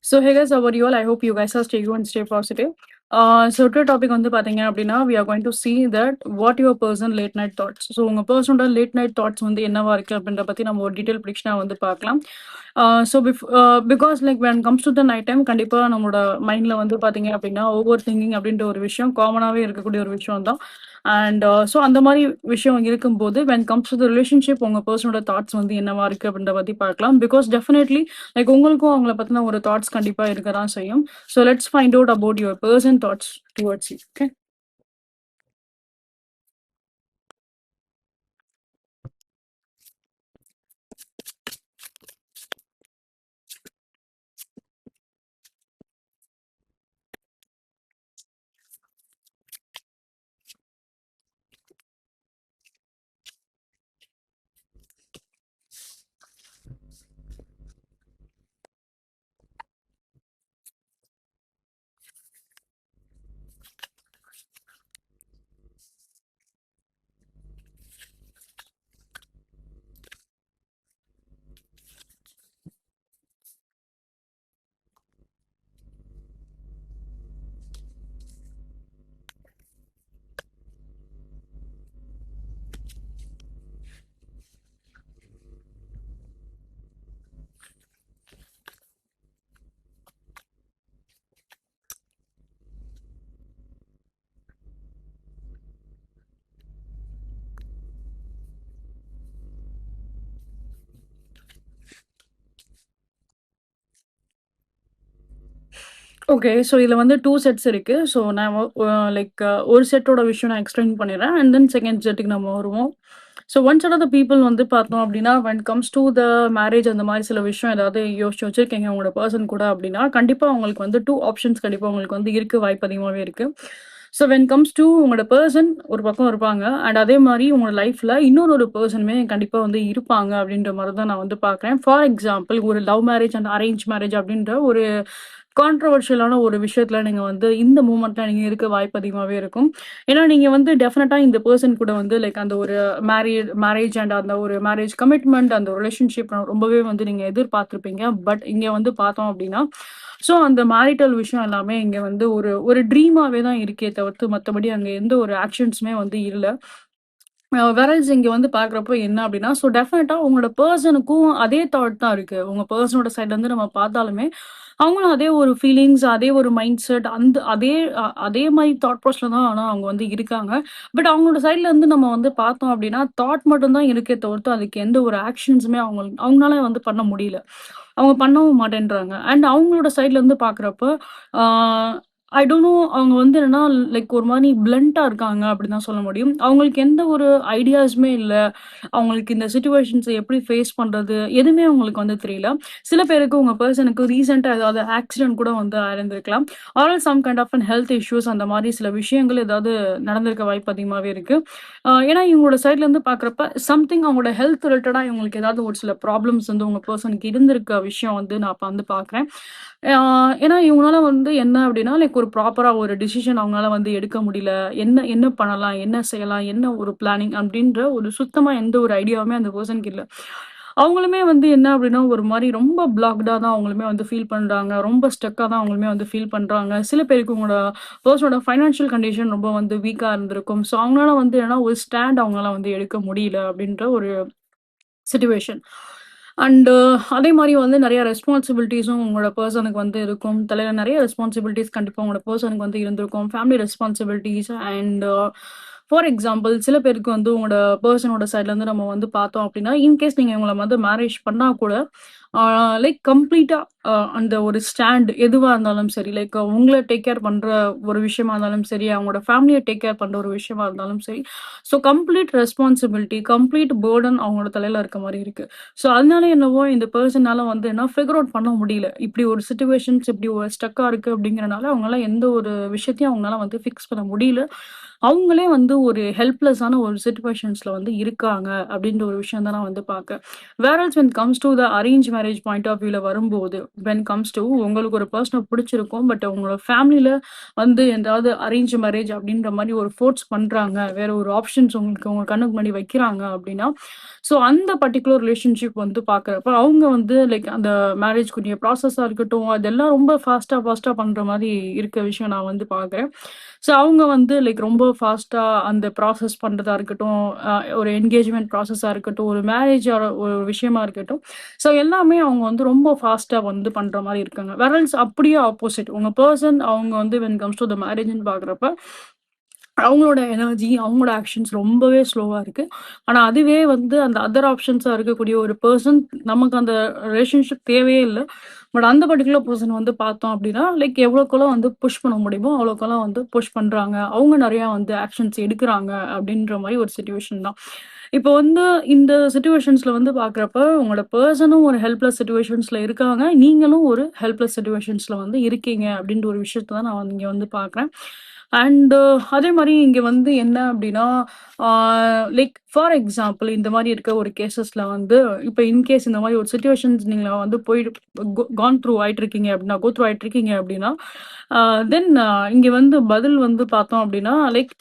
So hey guys, how are you all? I hope you guys are stay good and stay positive. So today topic வந்து பாத்தீங்க அப்படின்னா we are going to see that what your person late night thoughts. So உங்க personோட late night thoughts வந்து என்னவா இருக்கு அப்படின்ற பத்தி நம்ம ஒரு டீடைல் ப்ரிடிக்ஷனா வந்து பார்க்கலாம். Because like when it comes to the night time கண்டிப்பா நம்மளோட மைண்ட்ல வந்து பாத்தீங்க அப்படின்னா ஓவர் திங்கிங் அப்படின்ற ஒரு விஷயம் காமனாவே இருக்கக்கூடிய ஒரு விஷயம் தான். அண்ட் ஸோ அந்த மாதிரி விஷயம் இருக்கும்போது when comes to the relationship உங்க பர்சனோட தாட்ஸ் வந்து என்னவா இருக்கு அப்படின்ற பத்தி பார்க்கலாம். பிகாஸ் டெஃபினெட்லி லைக் உங்களுக்கும் அவங்கள பத்தின ஒரு தாட்ஸ் கண்டிப்பா இருக்க தான் செய்யும். So let's find out about your person thoughts towards you. Okay. Okay. So இதில் வந்து 2 செட்ஸ் இருக்கு. ஸோ நான் லைக் ஒரு செட்டோட விஷயம் நான் எக்ஸ்பிளைன் பண்ணிடுறேன். அண்ட் தென் செகண்ட் செட்டுக்கு நம்ம வருவோம். So one set of the people வந்து பார்த்தோம் அப்படின்னா when comes to the marriage அந்த மாதிரி சில விஷயம் ஏதாவது யோசிச்சு வச்சிருக்கீங்க உங்களோட பர்சன் கூட அப்படின்னா கண்டிப்பாக உங்களுக்கு வந்து 2 ஆப்ஷன்ஸ் கண்டிப்பாக உங்களுக்கு வந்து இருக்க வாய்ப்பு அதிகமாகவே இருக்கு. ஸோ வென் கம்ஸ் டு உங்களோட பர்சன் ஒரு பக்கம் இருப்பாங்க அண்ட் அதே மாதிரி உங்களோட லைஃப்ல இன்னொரு ஒரு பர்சனுமே கண்டிப்பாக வந்து இருப்பாங்க அப்படின்ற மாதிரி தான் நான் வந்து பார்க்குறேன். ஃபார் எக்ஸாம்பிள் ஒரு love marriage and arrange marriage அப்படின்ற ஒரு கான்ட்ரவர்ஷியலான ஒரு விஷயத்துல நீங்க வந்து இந்த மூமெண்ட்ல நீங்க இருக்க வாய்ப்பு அதிகமாவே இருக்கும். ஏன்னா நீங்க வந்து டெஃபினட்டா இந்த பெர்சன் கூட வந்து லைக் அந்த ஒரு மேரேஜ் அண்ட் அந்த ஒரு மேரேஜ் கமிட்மெண்ட் அந்த ரிலேஷன்ஷிப் ரொம்பவே வந்து நீங்க எதிர்பார்த்திருப்பீங்க. பட் இங்க வந்து பார்த்தோம் அப்படின்னா ஸோ அந்த மேரிட்டல் விஷயம் எல்லாமே இங்க வந்து ஒரு ஒரு ட்ரீமாவே தான் இருக்கே தவிர்த்து மற்றபடி அங்க எந்த ஒரு ஆக்ஷன்ஸுமே வந்து இல்ல. வேறல்ஸ் இங்க வந்து பார்க்குறப்போ என்ன அப்படின்னா, ஸோ டெஃபினட்டா உங்களோட பெர்சனுக்கும் அதே தாட் தான் இருக்கு. உங்க பெர்சனோட சைட்லருந்து நம்ம பார்த்தாலுமே, அவங்களும் அதே ஒரு ஃபீலிங்ஸ், அதே ஒரு மைண்ட் செட் அந்த அதே மாரி தாட் ப்ராசஸ்ல தான் ஆனா அவங்க வந்து இருக்காங்க. பட் அவங்களோட சைட்லருந்து நம்ம வந்து பார்த்தோம் அப்படின்னா, தாட் மட்டும் தான் இருக்கே தவிர்த்து அதுக்கு எந்த ஒரு ஆக்ஷன்ஸுமே அவங்கனால வந்து பண்ண முடியல. அவங்க பண்ணவும் மாட்டேன்றாங்க. அண்ட் அவங்களோட சைட்லருந்து பார்க்குறப்ப, ஆ ஐ டோன்ட் நோ அவங்க வந்து என்னன்னா லைக் ஒரு மாரி பிளன்ட்டா இருக்காங்க அப்படின்னு தான் சொல்ல முடியும். அவங்களுக்கு எந்த ஒரு ஐடியாஸுமே இல்ல. அவங்களுக்கு இந்த சிச்சுவேஷன்ஸ எப்படி ஃபேஸ் பண்றது? எதுவுமே அவங்களுக்கு வந்து தெரியல. சில பேருக்கு உங்க பெர்சனுக்கு ரீசென்ட்டா ஏதாவது ஆக்சிடென்ட் கூட வந்து ஆயிருந்திருக்கலாம். Or some kind of un health issues அந்த மாரி சில விஷயங்கள் ஏதாவது நடந்திருக்க வாய்ப்பு அதிகமாவே இருக்கு. ஏன்னா இவங்களோட சைட்லருந்து பார்க்குறப்ப சம்திங் அவங்களோட ஹெல்த் ரிலேட்டடா இவங்களுக்கு ஏதாவது ஒரு சில ப்ராப்ளம்ஸ் வந்து உங்க பெர்சனுக்கு இருந்திருக்க விஷயம் வந்து நான் அப்ப வந்து பார்க்குறேன். ஆ ஏன்னா இவங்களால வந்து என்ன அப்படின்னா, லைக் ஒரு ப்ராப்பரா ஒரு டிசிஷன் அவங்களால வந்து எடுக்க முடியல. என்ன என்ன பண்ணலாம்? என்ன செய்யலாம்? என்ன ஒரு பிளானிங்? அப்படின்ற ஒரு சுத்தமா எந்த ஒரு ஐடியாவுமே அந்த பெர்சனுக்கு இல்ல. அவங்களுமே வந்து என்ன அப்படின்னா, ஒரு மாரி ரொம்ப பிளாக்டா தான் அவங்களுமே வந்து ஃபீல் பண்றாங்க. ரொம்ப ஸ்டக்கா தான் அவங்களுமே வந்து ஃபீல் பண்றாங்க. சில பேருக்கு உங்களோட பெர்சனோட ஃபைனான்ஷியல் கண்டிஷன் ரொம்ப வந்து வீக்கா இருந்திருக்கும். ஸோ அவங்களால வந்து என்னன்னா, ஒரு ஸ்டாண்ட் அவங்களால வந்து எடுக்க முடியல அப்படின்ற ஒரு சிச்சுவேஷன். அண்ட் அதே மாரி வந்து நெறைய ரெஸ்பான்சிபிலிட்டீஸும் உங்களோட பெர்சனுக்கு வந்து இருக்கும். தலையில நெறைய ரெஸ்பான்சிபிலிட்டீஸ் கண்டிப்பா உங்களோட பெர்சனுக்கு வந்து இருந்திருக்கும். Family responsibilities and for example சில பேருக்கு வந்து உங்களோட பெர்சனோட சைட்லருந்து நம்ம வந்து பார்த்தோம் அப்டின்னா, இன்கேஸ் நீங்க இவங்கள வந்து மேரேஜ் பண்ணா கூட, ஆ லைக் கம்ப்ளீட்டா அந்த ஒரு ஸ்டாண்ட் எதுவா இருந்தாலும் சரி, லைக் உங்கள டேக் கேர் பண்ற ஒரு விஷயமா இருந்தாலும் சரி, அவங்களோட ஃபேமிலிய டேக் கேர் பண்ற ஒரு விஷயமா இருந்தாலும் சரி, so complete responsibility, complete burden அவங்களோட தலையில இருக்க மாரி இருக்கு. ஸோ அதனால என்னவோ இந்த பெர்சனால வந்து என்ன ஃபிகர் அவுட் பண்ண முடியல. இப்படி ஒரு சிச்சுவேஷன்ஸ் இப்படி ஒரு ஸ்டக்கா இருக்கு அப்படிங்கிறனால, அவங்களால எந்த ஒரு விஷயத்தையும் அவங்களால வந்து ஃபிக்ஸ் பண்ண முடியல. அவங்களே வந்து ஒரு ஹெல்ப்லெஸ்ஸான ஒரு சிச்சுவேஷன்ஸ்ல வந்து இருக்காங்க அப்படின்ற ஒரு விஷயம் தான் நான் வந்து பார்க்கிறேன். Where else when comes to the arrange marriage point of வியூல வரும்போது, வென் கம்ஸ் டூ உங்களுக்கு ஒரு பெர்சன பிடிச்சிருக்கும். பட் உங்களோட ஃபேமிலில வந்து ஏதாவது அரேஞ்ச் மேரேஜ் அப்படின்ற மாரி ஒரு ஃபோர்ஸ் பண்றாங்க. வேற ஒரு ஆப்ஷன்ஸ் உங்களுக்கு உங்க கண்ணுக்கு முன்னாடி வைக்கிறாங்க அப்படின்னா, ஸோ அந்த பர்ட்டிகுலர் ரிலேஷன்ஷிப் வந்து பார்க்குறப்ப, அவங்க வந்து லைக் அந்த மேரேஜ்க்குரிய ப்ராசஸா இருக்கட்டும், அதெல்லாம் ரொம்ப ஃபாஸ்ட்டா பண்ற மாரி இருக்க விஷயம் நான் வந்து பார்க்குறேன். ஸோ அவங்க வந்து லைக் ரொம்ப ஃபாஸ்ட்டா அந்த ப்ராசஸ் பண்றதா இருக்கட்டும், ஒரு என்கேஜ்மென்ட் ப்ராசஸா இருக்கட்டும், ஒரு மேரேஜோட ஒரு விஷயமா இருக்கட்டும். ஸோ எல்லாமே அவங்க வந்து ரொம்ப ஃபாஸ்ட்டா வந்து பண்ற மாரி இருக்காங்க. வேரல்ஸ் அப்படியே ஆப்போசிட். உங்க பெர்சன் அவங்க வந்து வென் கம்ஸ் டூ த மேரேஜ்ன்னு பார்க்குறப்ப, அவங்களோட எனர்ஜி, அவங்களோட ஆக்ஷன்ஸ் ரொம்பவே ஸ்லோவா இருக்கு. ஆனா அதுவே வந்து அந்த அதர் ஆப்ஷன்ஸா இருக்கக்கூடிய ஒரு பெர்சன் நமக்கு அந்த ரிலேஷன்ஷிப் தேவையே இல்ல. பட் அந்த பர்ட்டிகுலர் பெர்சன் வந்து பார்த்தோம் அப்படின்னா, லைக் எவ்வளோக்கெவ்வளோ வந்து புஷ் பண்ண முடியுமோ, அவ்வளோக்கெல்லாம் வந்து புஷ் பண்றாங்க. அவங்க நெறையா வந்து ஆக்ஷன்ஸ் எடுக்குறாங்க அப்படின்ற மாரி ஒரு சிச்சுவேஷன் தான். இப்போ வந்து இந்த சிச்சுவேஷன்ஸ்ல வந்து பார்க்குறப்ப, உங்களோட பெர்சனும் ஒரு ஹெல்ப்லெஸ் சிச்சுவேஷன்ஸ்ல இருக்காங்க. நீங்களும் ஒரு ஹெல்ப்லெஸ் சிச்சுவேஷன்ஸ்ல வந்து இருக்கீங்க அப்படின்ற ஒரு விஷயத்த தான் நான் இங்க வந்து பார்க்குறேன். அண்ட் அதே மாரி இங்க வந்து என்ன அப்டின்னா, ஆ லைக் ஃபார் எக்ஸாம்பிள் இந்த மாரி இருக்க ஒரு கேஸஸ்ல வந்து, இப்ப இன்கேஸ் இந்த மாரி ஒரு சிச்சுவேஷன்ஸ் நீங்க வந்து போயிட்டு கான் த்ரூ ஆயிட்டுருக்கீங்க அப்டின்னா, கோ த்ரூ ஆயிட்டுருக்கீங்க அப்டின்னா, ஆ தென் இங்க வந்து பதில் வந்து பார்த்தோம் அப்டின்னா, லைக்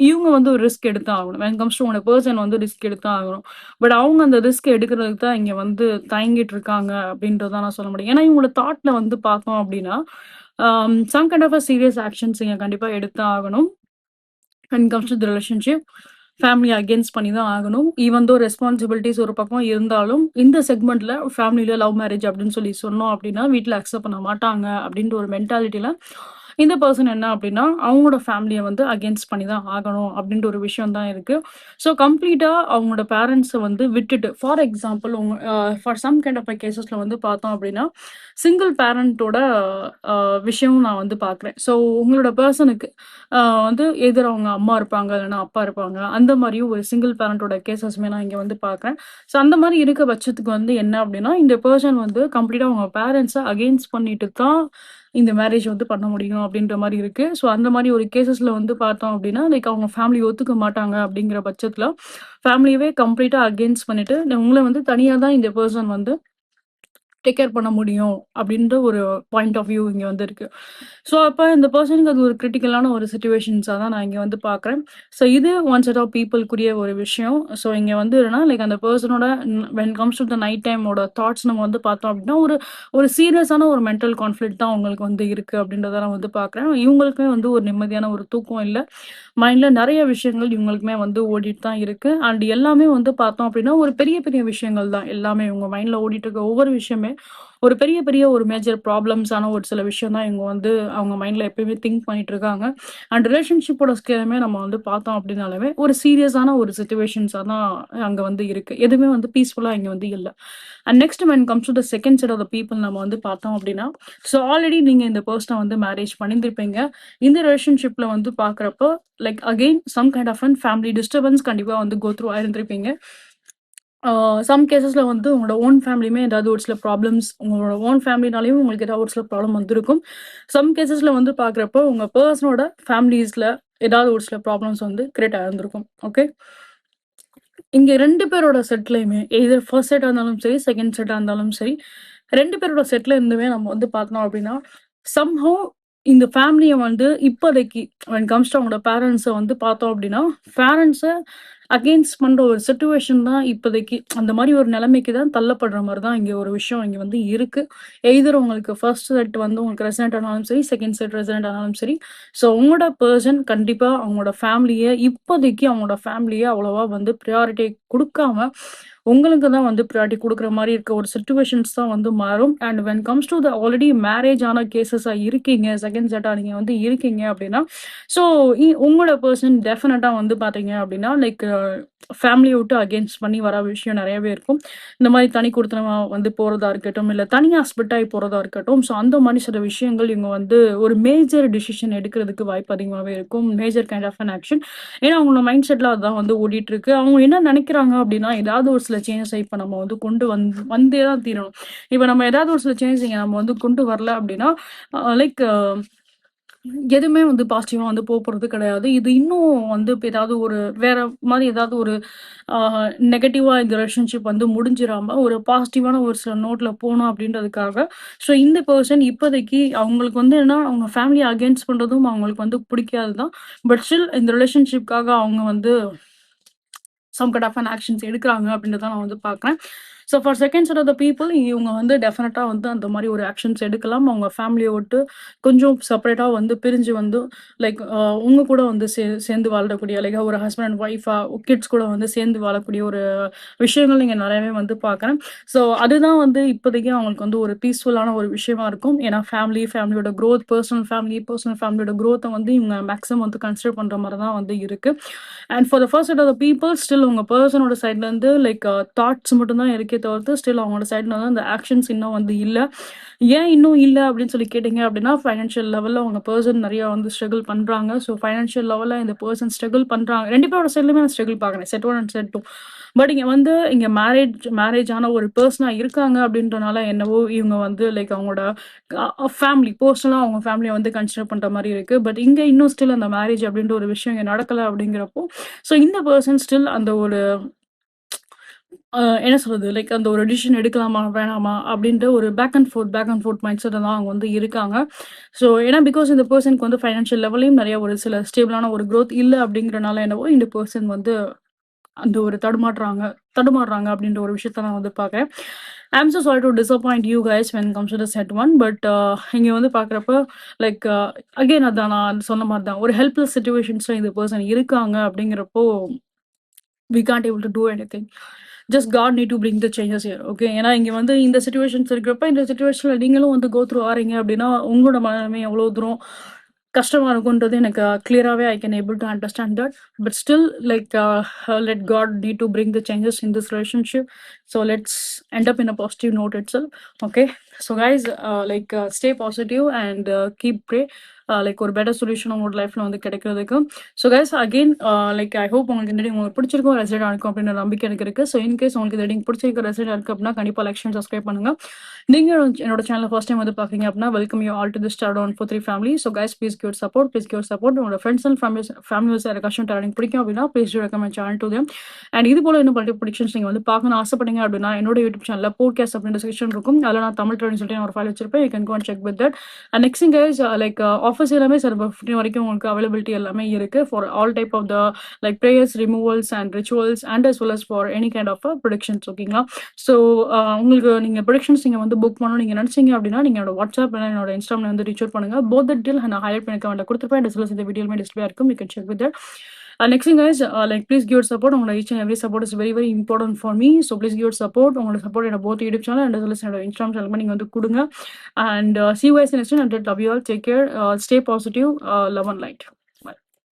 இவங்க வந்து ஒரு ரிஸ்க் எடுத்து ஆகணும். வென் கம்ஸ் டூ உங்களோட பெர்சன் வந்து ரிஸ்க் எடுத்து ஆகணும். பட் அவங்க அந்த ரிஸ்க் எடுக்கிறதுக்கு தான் இங்க வந்து தயங்கிட்டு இருக்காங்க அப்டின்றத தான் நான் சொல்ல முடியும். ஏன்னா இவங்களோட தாட்ல வந்து பார்த்தோம் அப்டின்னா, some kind of serious actions இங்க கண்டிப்பா எடுத்து ஆகணும். When comes to the relationship ஃபேமிலிய அகெயின்ஸ்ட் பண்ணி தான் ஆகணும். ஈவன் தோ ரெஸ்பான்சிபிலிட்டீஸ் ஒரு பக்கம் இருந்தாலும், இந்த செக்மெண்ட்ல ஃபேமிலில லவ் மேரேஜ் அப்படின்னு சொல்லி சொன்னோம் அப்படின்னா, வீட்ல அக்செப்ட் பண்ண மாட்டாங்க அப்படின்ற ஒரு மென்டாலிட்டில இந்த பெர்சன் என்ன அப்படின்னா, அவங்களோட ஃபேமிலிய வந்து அகெயின்ஸ்ட் பண்ணி தான் ஆகணும் அப்படின்ற ஒரு விஷயம் தான் இருக்கு. ஸோ கம்ப்ளீட்டா அவங்களோட பேரண்ட்ஸ வந்து விட்டுட்டு ஃபார் எக்ஸாம்பிள் உங்க ஃபார் சம் கைண்ட் ஆஃப் கேஸஸ்ல வந்து பார்த்தோம் அப்படின்னா, சிங்கிள் பேரண்டோட விஷயமும் நான் வந்து பார்க்குறேன். ஸோ உங்களோட பெர்சனுக்கு வந்து எதிர் அவங்க அம்மா இருப்பாங்க, இல்லைன்னா அப்பா இருப்பாங்க. அந்த மாரியும் ஒரு சிங்கிள் பேரண்டோட கேஸஸுமே நான் இங்க வந்து பார்க்குறேன். ஸோ அந்த மாரி இருக்க பட்சத்துக்கு வந்து என்ன அப்டின்னா, இந்த பெர்சன் வந்து கம்ப்ளீட்டா அவங்க பேரண்ட்ஸ அகெயின்ஸ்ட் பண்ணிட்டு தான் இந்த மேரேஜ் வந்து பண்ண முடியும் அப்டின்ற மாரி இருக்கு. ஸோ அந்த மாரி ஒரு கேஸஸ்ல வந்து பார்த்தோம் அப்டின்னா, லைக் அவங்க ஃபேமிலி ஒத்துக்க மாட்டாங்க அப்டிங்கிற பட்சத்துல, ஃபேமிலியவே கம்ப்ளீட்டா அகெயின்ஸ்ட் பண்ணிட்டு, உங்கள வந்து தனியா தான் இந்த பெர்சன் வந்து டேக் கேர் பண்ண முடியும் அப்படின்ற ஒரு பாயிண்ட் ஆஃப் வியூ இங்க வந்து இருக்கு. ஸோ அப்ப இந்த பெர்சனுக்கு அது ஒரு கிரிட்டிக்கலான ஒரு சிச்சுவேஷன்ஸா தான் நான் இங்க வந்து பார்க்குறேன். ஸோ இது ஒன் செட் ஆஃப் பீப்பிள்க்குரிய ஒரு விஷயம். ஸோ இங்க வந்து என்னன்னா, லைக் அந்த பெர்சனோட when comes to the night டைமோட தாட்ஸ் நம்ம வந்து பார்த்தோம் அப்படின்னா, ஒரு ஒரு சீரியஸான ஒரு மென்டல் கான்ஃப்ளிக்ட் தான் அவங்களுக்கு வந்து இருக்கு அப்படின்றத நான் வந்து பார்க்குறேன். இவங்களுக்குமே வந்து ஒரு நிம்மதியான ஒரு தூக்கம் இல்ல. மைண்ட்ல நெறைய விஷயங்கள் இவங்களுக்குமே வந்து ஓடிட்டு தான் இருக்கு. அண்ட் எல்லாமே வந்து பார்த்தோம் அப்படின்னா, ஒரு பெரிய பெரிய விஷயங்கள் தான் எல்லாமே. இவங்க மைண்ட்ல ஓடிட்டு இருக்க ஒவ்வொரு விஷயமே, ஒரு பெரிய பெரிய ஒரு மேஜர் ப்ராப்ளம்ஸான ஒரு சில விஷயம் தான் இவங்க வந்து அவங்க மைண்ட்ல எப்பயுமே திங்க் பண்ணிட்டு இருக்காங்க. அண்ட் ரிலேஷன்ஷிப்போட ஸ்கேலுமே நம்ம வந்து பார்த்தோம் அப்படின்னாலுமே, ஒரு சீரியஸான ஒரு சிச்சுவேஷன்ஸா தான் அங்க வந்து இருக்கு. எதுவுமே வந்து பீஸ்ஃபுல்லா இங்க வந்து இல்ல. And next when comes to the second set of the people நம்ம வந்து பார்த்தோம் அப்படின்னா, ஸோ ஆல்ரெடி நீங்க இந்த பெர்சன வந்து மேரேஜ் பண்ணியிருந்திருப்பீங்க. இந்த ரிலேஷன்ஷிப்ல வந்து பார்க்குறப்போ, like again some kind of family disturbance கண்டிப்பா வந்து கோ த்ரூ ஆயிருந்திருப்பீங்க. சம் கேஸஸ்ல வந்து உங்களோட ஓன் ஃபேமிலியுமே ஏதாவது ஒரு சில ப்ராப்ளம்ஸ் உங்களோட ஓன் ஃபேமிலினாலயும் உங்களுக்கு ஏதாவது ஒரு சில ப்ராப்ளம் வந்திருக்கும். சம் கேஸஸ்ல வந்து பார்க்குறப்போ, உங்க பெர்சனோட ஃபேமிலீஸ்ல ஏதாவது ஒரு சில ப்ராப்ளம்ஸ் வந்து கிரியேட் ஆயிருந்திருக்கும். ஓகே. இங்க 2 பேரோட செட்லயுமே எய்தர் ஃபர்ஸ்ட் செட்டா இருந்தாலும் சரி, செகண்ட் செட்டா இருந்தாலும் சரி, 2 பேரோட செட்ல இருந்துமே நம்ம வந்து பார்த்தோம் அப்படின்னா, சம்ஹவ் இந்த ஃபேமிலிய வந்து இப்போதைக்கு வென் கம்ஸ் டூ அவங்களோட பேரண்ட்ஸ வந்து பார்த்தோம் அப்படின்னா, பேரண்ட்ஸ அகெயின்ஸ்ட் பண்ற ஒரு சிச்சுவேஷன் தான் இப்போதைக்கு. அந்த மாரி ஒரு நிலைமைக்கு தான் தள்ளப்படுற மாரி தான் இங்க ஒரு விஷயம் இங்க வந்து இருக்கு. எய்தர் உங்களுக்கு ஃபர்ஸ்ட் செட் வந்து உங்களுக்கு ரெசனேட் ஆனாலும் சரி, செகண்ட் செட் ரெசனேட் ஆனாலும் சரி. ஸோ உங்களோட பெர்சன் கண்டிப்பா அவங்களோட ஃபேமிலிய இப்போதைக்கு அவங்களோட ஃபேமிலிய அவ்வளவா வந்து பிரையாரிட்டி குடுக்காம, உங்களுக்கு தான் வந்து பிரையாரிட்டி குடுக்குற மாரி இருக்க ஒரு சிச்சுவேஷன்ஸ் தான் வந்து மாறும். And when comes to the already marriage ஆன கேஸஸா இருக்கீங்க, செகண்ட் செட்டா நீங்க வந்து இருக்கீங்க அப்படின்னா, ஸோ உங்களோட பெர்சன் டெஃபினட்டா வந்து பார்த்தீங்க அப்படின்னா, லைக் ஃபேமிலிய விட்டு அகெயின்ஸ்ட் பண்ணி வர விஷயம் நெறையவே இருக்கும். இந்த மாரி தனி குடித்தனமா வந்து போறதா இருக்கட்டும், இல்ல தனியா ஸ்ப்ளிட் ஆயி போறதா இருக்கட்டும். ஸோ அந்த மாரி சில விஷயங்கள் இவங்க வந்து ஒரு மேஜர் டிசிஷன் எடுக்கிறதுக்கு வாய்ப்பு அதிகமாவே இருக்கும். Major kind of an action. ஏன்னா அவங்களோட மைண்ட் செட்ல அதான் வந்து ஓடிட்டு இருக்கு. அவங்க என்ன நெனைக்கிறாங்க அப்படின்னா, ஏதாவது ஒரு சில சேஞ்சஸ இப்ப நம்ம வந்து கொண்டு வந்தே தான் தீரணும். இப்ப நம்ம ஏதாவது ஒரு சில சேஞ்சஸ் இங்க நம்ம வந்து கொண்டு வரல அப்படின்னா, லைக் எதுவுமே வந்து பாசிட்டிவா வந்து போறது கிடையாது. இது இன்னும் வந்து இப்ப ஏதாவது ஒரு வேற மாரி ஏதாவது ஒரு ஆ நெகட்டிவா இந்த ரிலேஷன்ஷிப் வந்து முடிஞ்சிராம, ஒரு பாசிட்டிவான ஒரு சில நோட்ல போணும் அப்படின்றதுக்காக, ஸோ இந்த பெர்சன் இப்போதைக்கு அவங்களுக்கு வந்து என்னன்னா, அவங்க ஃபேமிலிய அகெயின்ஸ்ட் பண்றதும் அவங்களுக்கு வந்து பிடிக்காது தான். பட் ஸ்டில் இந்த ரிலேஷன்ஷிப்காக அவங்க வந்து some kind of an actions எடுக்குறாங்க அப்படின்றத நான் வந்து பார்க்குறேன். So for second set of the people இவங்க வந்து டெஃபினட்டா வந்து அந்த மாரி ஒரு ஆக்ஷன்ஸ் எடுக்கலாம். அவங்க ஃபேமிலிய விட்டு கொஞ்சம் செப்பரேட்டா வந்து பிரிஞ்சு வந்து லைக் உங்க கூட வந்து சேர்ந்து வாழக்கூடிய லைக் ஒரு ஹஸ்பண்ட் அண்ட் ஒய்ஃபா கிட்ஸ் கூட வந்து சேர்ந்து வாழக்கூடிய ஒரு விஷயங்கள் நீங்க நெறையவே வந்து பார்க்குறேன். ஸோ அதுதான் வந்து இப்போதைக்கு அவங்களுக்கு வந்து ஒரு பீஸ்ஃபுல்லான ஒரு விஷயமா இருக்கும். ஏன்னா ஃபேமிலியோட குரோத், பர்சனல் ஃபேமிலியோட குரோத்த வந்து இவங்க மேக்ஸிமம் வந்து கன்சிடர் பண்ற மாரி தான் வந்து இருக்கு. And for the first set of the people still உங்க பெர்சனோட சைட்லேருந்து லைக் தாட்ஸ் மட்டும் தான் இருக்கே தவிர்த்து, ஸ்டில் அவங்களோட சைட்ல வந்து அந்த ஆக்ஷன்ஸ் இன்னும் வந்து இல்ல. ஏன் இன்னும் இல்ல அப்படின்னு சொல்லி கேட்டீங்க அப்படின்னா, ஃபைனான்ஷியல் லெவல்ல உங்க பெர்சன் நெறைய வந்து ஸ்ட்ரகிள் பண்றாங்க. ஸோ ஃபைனான்ஷியல் லெவல்ல இந்த பெர்சன் ஸ்ட்ரகிள் பண்றாங்க. 2 பேரோட சைட்லயுமே நான் ஸ்ட்ரகிள் பார்க்குறேன். Set 1 and set 2. பட் இங்க வந்து இங்க மேரேஜ் ஆன ஒரு பெர்சனா இருக்காங்க அப்படின்றனால என்னவோ இவங்க வந்து லைக் அவங்களோட ஃபேமிலி பர்சனலா அவங்க ஃபேமிலிய வந்து கன்சிடர் பண்ற மாரி இருக்கு. பட் இங்க இன்னும் ஸ்டில் அந்த மேரேஜ் அப்படின்ற ஒரு விஷயம் இங்க நடக்கல அப்படிங்கிறப்போ, ஸோ இந்த பெர்சன் ஸ்டில் அந்த ஒரு என்ன சொல்றது? லைக் அந்த ஒரு டிசிஷன் எடுக்கலாமா? வேணாமா? அப்படின்ற ஒரு பேக் அண்ட் ஃபோர்த் மைண்ட் செட்ல தான் அவங்க வந்து இருக்காங்க. ஸோ ஏன்னா பிகாஸ் இந்த பெர்சனுக்கு வந்து ஃபைனான்ஷியல் லெவல்லயும் நெறைய ஒரு சில ஸ்டேபிளான ஒரு குரோத் இல்ல அப்படிங்கிறனால என்னவோ இந்த பெர்சன் வந்து அந்த ஒரு தடுமாறுறாங்க அப்படின்ற ஒரு விஷயத்த நான் வந்து பார்க்குறேன். I am so sorry to disappoint you guys when comes to the set one. But இங்க வந்து பார்க்குறப்ப லைக் அகைன் அதான் நான் சொன்ன மாரி தான். ஒரு ஹெல்ப்லெஸ் சிச்சுவேஷன்ஸ்ல இந்த பெர்சன் இருக்காங்க அப்படிங்கிறப்போ we can't able to do anything. Just God need to bring the changes here. Okay. ஏன்னா இங்க வந்து இந்த சிச்சுவேஷன்ஸ் இருக்கிறப்ப இந்த சிச்சுவேஷன்ல நீங்களும் வந்து கோ த்ரூ ஆறீங்க அப்படின்னா உங்களோட மனநிலைமை எவ்வளவு தூரம் கஷ்டமா இருக்குன்றது எனக்கு கிளியராகவே I can able to understand that. But still like let god need to bring the changes in this relationship. So let's end up in a positive note itself. Okay. So guys like stay positive and keep pray like ஒரு better solution உங்களோட லைஃப்ல வந்து கிடைக்கிறதுக்கு. So guys again like I hope உங்களுக்கு இந்த உங்களுக்கு பிடிச்சிருக்கும், resident இருக்கும் அப்படின்ற நம்பிக்கை எனக்கு இருக்கு. ஸோ இன்கேஸ் உங்களுக்கு இந்த ரெடிங் பிடிச்சிருக்க ரெசிடென்ட் இருக்கு அப்படின்னா கண்டிப்பாக லைக் அண்ட் சப்ஸ்கிரைப் பண்ணுங்க. நீங்க என்னோட சேனல் ஃபர்ஸ்ட் டைம் வந்து பாக்குறீங்க அப்படின்னா welcome you all to the star town 43 family. So guys please give support, உங்களோட ஃப்ரெண்ட்ஸ் அண்ட் ஃபேமிலிஸ் யாருக்காச்சும் டேலண்ட் பிடிக்கும் அப்படின்னா please do recommend channel to them. And இது போல இன்னும் பல ப்ரொடிக்ஷன்ஸ் நீங்க வந்து பார்க்கணும் ஆசைப்பட்டீங்க அப்படின்னா என்னோட யூடியூப் சேனல்ல போட்காஸ்ட் அப்படின்ற செக்ஷன் இருக்கும். அதில் நான் தமிழ் ட்ரெண்ட் சொல்லிட்டு ஒரு ஃபைல் வச்சிருப்பேன். You can go and check with that. And next guys like offers எல்லாமே சார் 15 வரைக்கும் உங்களுக்கு அவைலபிலிட்டி எல்லாமே இருக்கு for all type of the like prayers, removals and rituals and as well as for any kind of productions. ஓகேங்களா? So உங்களுக்கு நீங்க productions நீங்க வந்து புக் பண்ணணும் நீங்க நினைச்சீங்க அப்படின்னா நீங்க என்னோட வாட்ஸ்அப் இல்ல என்னோட இன்ஸ்டாகிராம் வந்து ரீச் அவுட் பண்ணுங்க. போத் த டீல் நான் ஹைலைட் பண்ணி கமெண்ட்ல கொடுத்துருப்பேன். as well as இந்த வீடியோமே டிஸ்பிளே இருக்கும். You can check with that. Next thing guys, like please give your support. உங்களோட each and every support is very very important for me. So please give your support. உங்களோட support என்னோட both YouTube channel and as well as என்னோட Instagram channel நீங்க வந்து கொடுங்க. And see you guys in next one. Until love you all. Take care. Stay positive. Love and light.